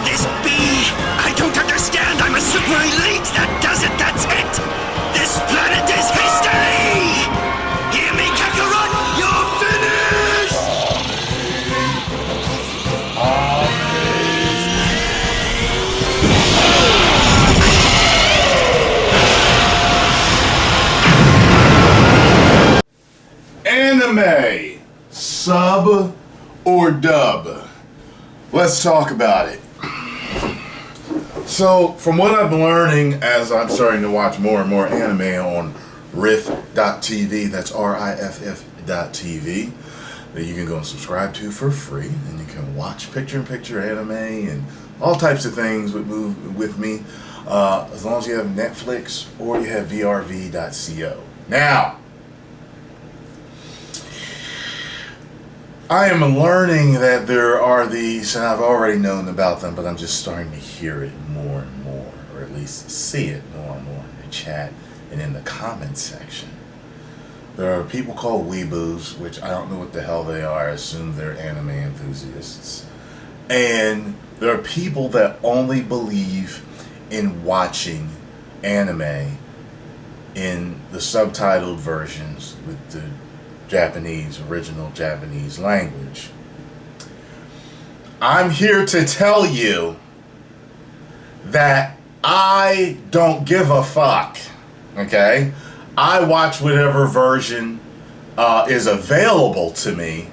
this be? I don't understand. I'm a super elite. That does it. That's it. This planet is history. Hear me, Kakarot? You're finished. Anime, sub or dub? Let's talk about it. So, from what I'm learning as I'm starting to watch more and more anime on riff.tv, that's RIFF.tv, that you can go and subscribe to for free, and you can watch picture-in-picture anime and all types of things with me, as long as you have Netflix or you have vrv.co. Now, I am learning that there are these, and I've already known about them, but I'm just starting to hear it more and more, or at least see it more and more in the chat and in the comment section. There are people called weeboos, which I don't know what the hell they are. I assume they're anime enthusiasts. And there are people that only believe in watching anime in the subtitled versions with the original Japanese language. I'm here to tell you that I don't give a fuck, okay? I watch whatever version is available to me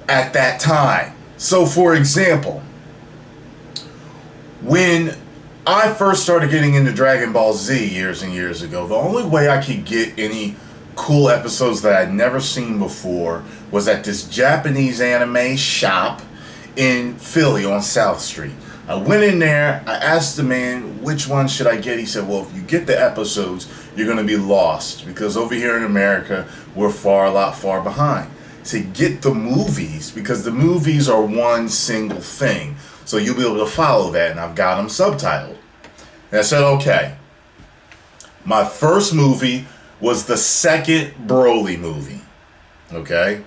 at that time. So, for example, when I first started getting into Dragon Ball Z years and years ago, the only way I could get any cool episodes that I'd never seen before was at this Japanese anime shop in Philly on South Street. I went in there, I asked the man, which one should I get? He said, well, if you get the episodes, you're going to be lost, because over here in America, we're a lot far behind. To get the movies, because the movies are one single thing, so you'll be able to follow that, and I've got them subtitled. And I said, okay. My first movie was the second Broly movie, okay?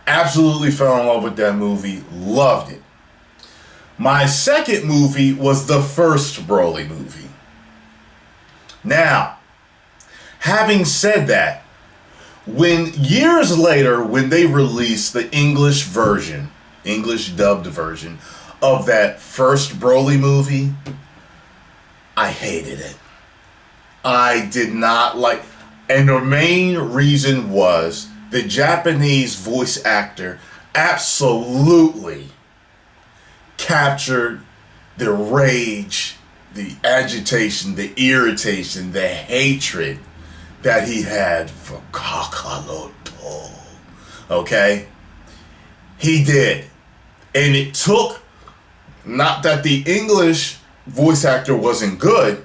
Absolutely fell in love with that movie, loved it. My second movie was the first Broly movie. Now, having said that, when years later, when they released the English version, English dubbed version of that first Broly movie, I hated it. I did not like. And the main reason was the Japanese voice actor absolutely captured the rage, the agitation, the irritation, the hatred that he had for Kakaroto. Okay? He did. And it took, not that the English voice actor wasn't good,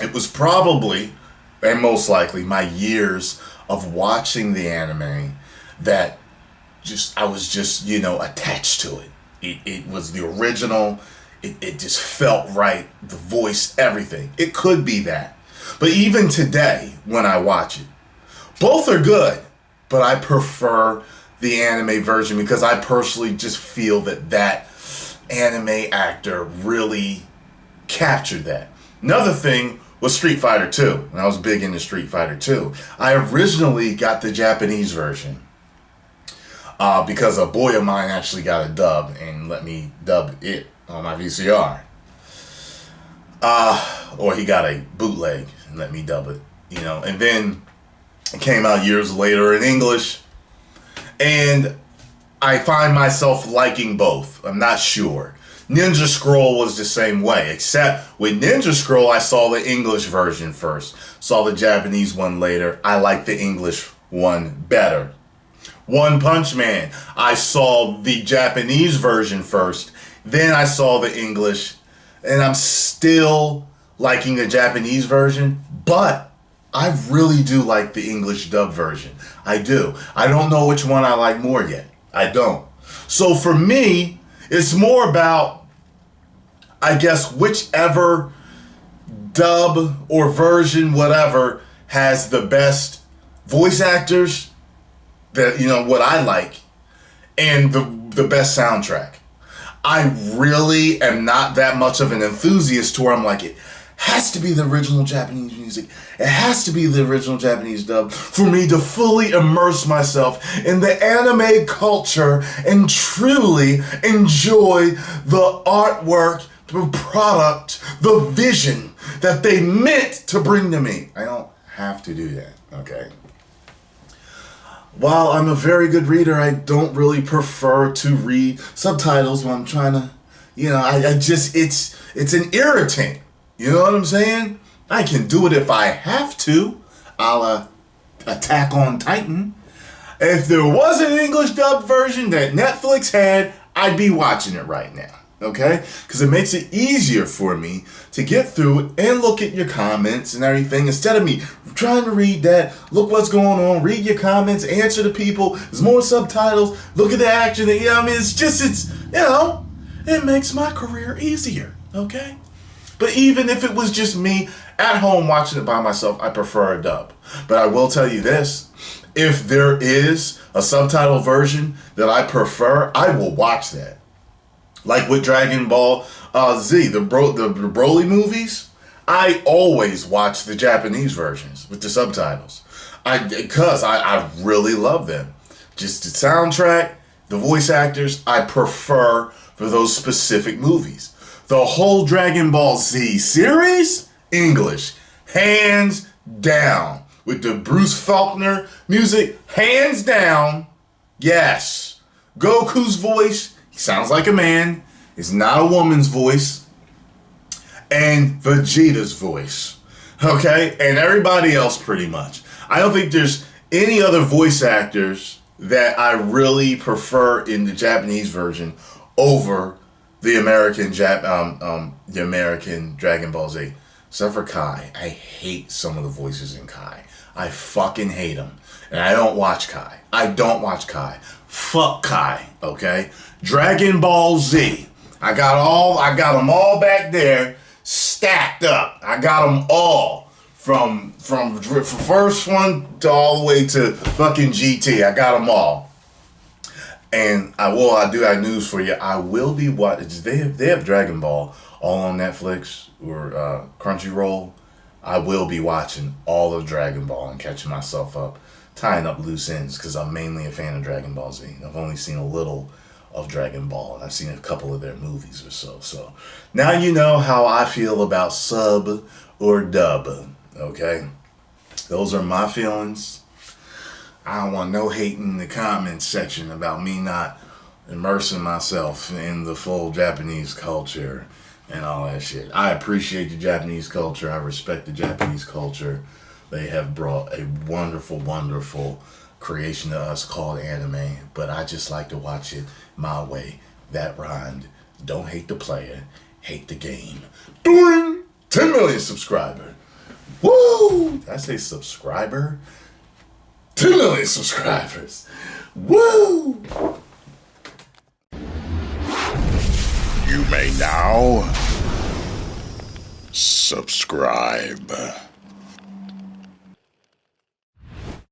it was probably, and most likely, my years of watching the anime that I was just, attached to it. It was the original. It just felt right. The voice, everything. It could be that. But even today, when I watch it, both are good, but I prefer the anime version because I personally just feel that anime actor really captured that. Another thing was Street Fighter 2, and I was big into Street Fighter 2. I originally got the Japanese version because a boy of mine actually got a dub and let me dub it on my VCR. Or he got a bootleg and let me dub it, And then it came out years later in English, and I find myself liking both. I'm not sure. Ninja Scroll was the same way, except with Ninja Scroll, I saw the English version first, saw the Japanese one later. I like the English one better. One Punch Man, I saw the Japanese version first, then I saw the English, and I'm still liking the Japanese version, but I really do like the English dub version. I do. I don't know which one I like more yet. I don't. So for me, it's more about, I guess, whichever dub or version, whatever, has the best voice actors, that what I like, and the best soundtrack. I really am not that much of an enthusiast to where I'm like, it has to be the original Japanese music. It has to be the original Japanese dub for me to fully immerse myself in the anime culture and truly enjoy the artwork, the product, the vision that they meant to bring to me. I don't have to do that, okay? While I'm a very good reader, I don't really prefer to read subtitles when I'm trying to, I just, it's an irritant. You know what I'm saying? I can do it if I have to, a la Attack on Titan. If there was an English dubbed version that Netflix had, I'd be watching it right now. Okay? Because it makes it easier for me to get through it and look at your comments and everything. Instead of me trying to read that, look what's going on, read your comments, answer to people. There's more subtitles, look at the action. It makes my career easier. Okay? But even if it was just me at home watching it by myself, I prefer a dub. But I will tell you this. If there is a subtitle version that I prefer, I will watch that. Like with Dragon Ball Z, the Broly movies, I always watch the Japanese versions with the subtitles. Because I really love them. Just the soundtrack, the voice actors, I prefer for those specific movies. The whole Dragon Ball Z series, English, hands down. With the Bruce Faulkner music, hands down, yes. Goku's voice, he sounds like a man. It's not a woman's voice. And Vegeta's voice, okay? And everybody else pretty much. I don't think there's any other voice actors that I really prefer in the Japanese version over the American Dragon Ball Z. Except for Kai. I hate some of the voices in Kai. I fucking hate them. And I don't watch Kai. Fuck Kai, okay? Dragon Ball Z. I got them all back there stacked up. I got them all from first one to all the way to fucking GT. I got them all. And I do have news for you. I will be watching. They have Dragon Ball all on Netflix or Crunchyroll. I will be watching all of Dragon Ball and catching myself up, tying up loose ends because I'm mainly a fan of Dragon Ball Z. I've only seen a little of Dragon Ball and I've seen a couple of their movies or so. So now you know how I feel about sub or dub. Okay, those are my feelings. I don't want no hate in the comments section about me not immersing myself in the full Japanese culture and all that shit. I appreciate the Japanese culture. I respect the Japanese culture. They have brought a wonderful, wonderful creation to us called anime, but I just like to watch it my way. That rhymed. Don't hate the player, hate the game. Doing 10 million subscriber. Woo! Did I say subscriber? 2 million subscribers. Woo! You may now subscribe.